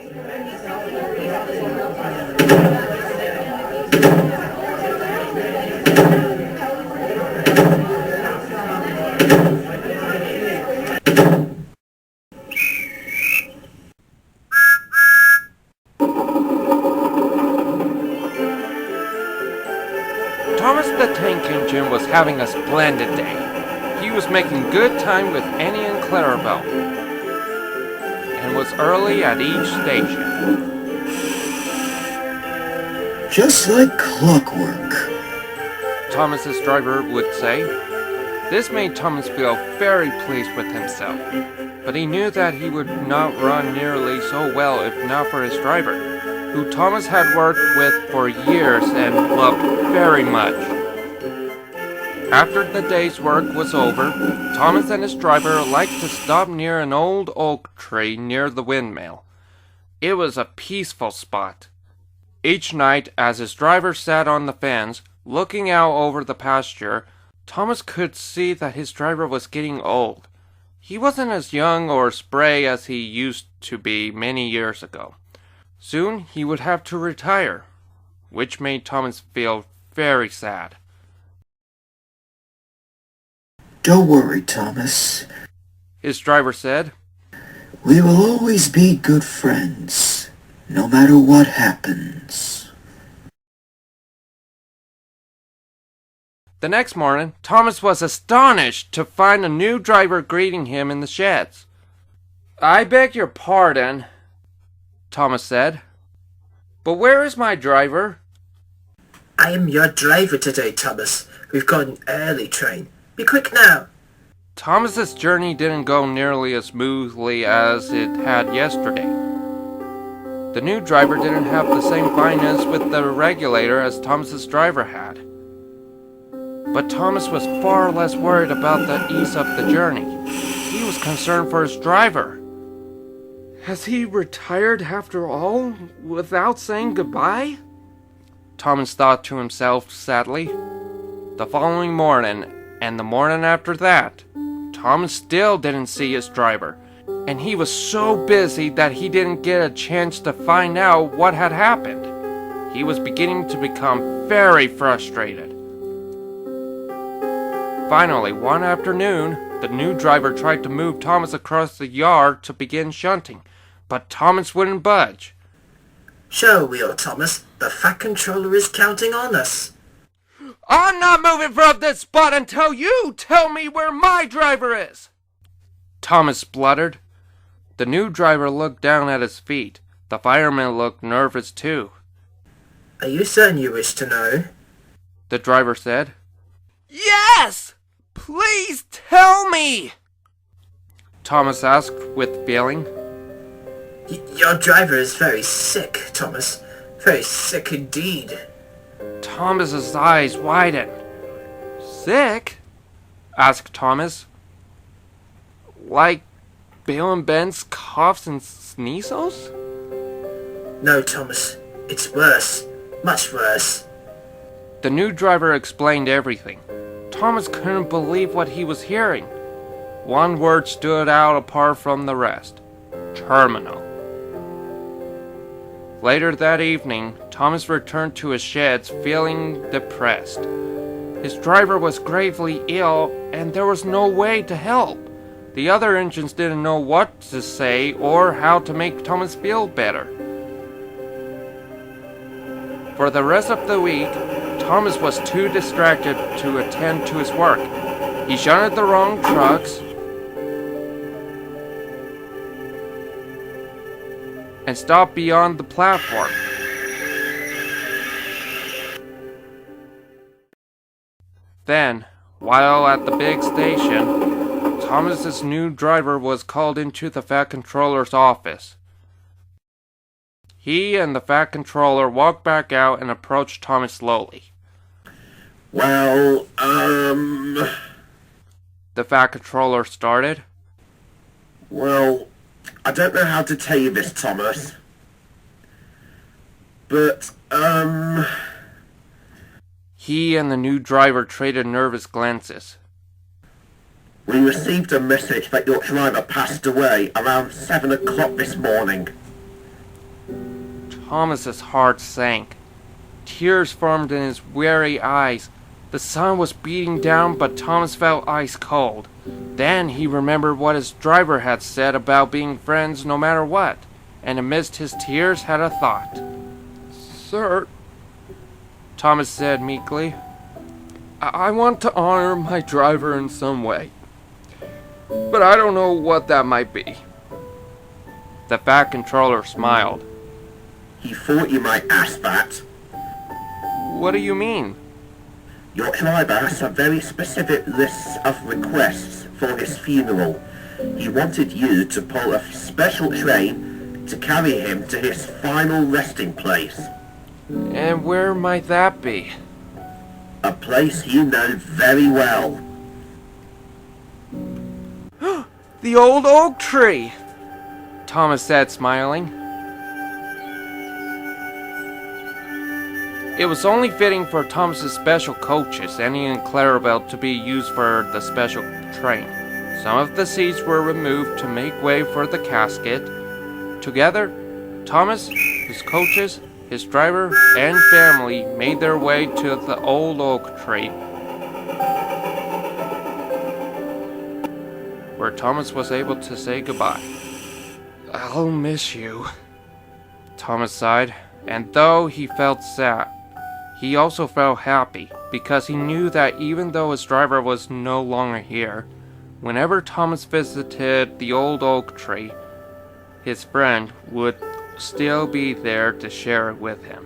Thomas the Tank Engine was having a splendid day. He was making good time with Annie and Clarabelle, and was early at each station. Just like clockwork, Thomas's driver would say. This made Thomas feel very pleased with himself, but he knew that he would not run nearly so well if not for his driver, who Thomas had worked with for years and loved very much. After the day's work was over, Thomas and his driver liked to stop near an old oak tree near the windmill. It was a peaceful spot. Each night, as his driver sat on the fence, looking out over the pasture, Thomas could see that his driver was getting old. He wasn't as young or spry as he used to be many years ago. Soon he would have to retire, which made Thomas feel very sad. Don't worry, Thomas. His driver said. We will always be good friends, no matter what happens. The next morning, Thomas was astonished to find a new driver greeting him in the sheds. I beg your pardon, Thomas said, but where is my driver? I am your driver today, Thomas. We've got an early train. Be quick now. Thomas's journey didn't go nearly as smoothly as it had yesterday. The new driver didn't have the same fineness with the regulator as Thomas's driver had. But Thomas was far less worried about the ease of the journey. He was concerned for his driver. Has he retired after all, without saying goodbye? Thomas thought to himself sadly. The following morning, and the morning after that, Thomas still didn't see his driver, and he was so busy that he didn't get a chance to find out what had happened. He was beginning to become very frustrated. Finally, one afternoon, the new driver tried to move Thomas across the yard to begin shunting, but Thomas wouldn't budge. Show wheel, Thomas. The Fat Controller is counting on us. I'm not moving from this spot until you tell me where my driver is! Thomas spluttered. The new driver looked down at his feet. The fireman looked nervous too. Are you certain you wish to know? The driver said. Yes! Please tell me! Thomas asked with feeling. Your driver is very sick, Thomas. Very sick indeed. Thomas's eyes widened. Sick? Asked Thomas. Like Bill and Ben's coughs and sneezes? No, Thomas. It's worse. Much worse. The new driver explained everything. Thomas couldn't believe what he was hearing. One word stood out apart from the rest. Terminal. Later that evening, Thomas returned to his sheds feeling depressed. His driver was gravely ill, and there was no way to help. The other engines didn't know what to say or how to make Thomas feel better. For the rest of the week, Thomas was too distracted to attend to his work. He shunted the wrong trucks and stopped beyond the platform. Then, while at the big station, Thomas's new driver was called into the Fat Controller's office. He and the Fat Controller walked back out and approached Thomas slowly. Well, The Fat Controller started. Well, I don't know how to tell you this, Thomas. But, He and the new driver traded nervous glances. We received a message that your driver passed away around 7 o'clock this morning. Thomas's heart sank. Tears formed in his weary eyes. The sun was beating down, but Thomas felt ice cold. Then he remembered what his driver had said about being friends no matter what, and amidst his tears had a thought. "Sir," Thomas said meekly, I want to honor my driver in some way, but I don't know what that might be." The Fat Controller smiled. He thought you might ask that. "What do you mean?" Your driver has a very specific list of requests for his funeral. He wanted you to pull a special train to carry him to his final resting place. "And where might that be?" A place you know very well. "The old oak tree," Thomas said, smiling. It was only fitting for Thomas's special coaches, Annie and Clarabelle, to be used for the special train. Some of the seats were removed to make way for the casket. Together, Thomas, his coaches, his driver, and family made their way to the old oak tree, where Thomas was able to say goodbye. "I'll miss you," Thomas sighed, and though he felt sad, he also felt happy, because he knew that even though his driver was no longer here, whenever Thomas visited the old oak tree, his friend would still be there to share it with him.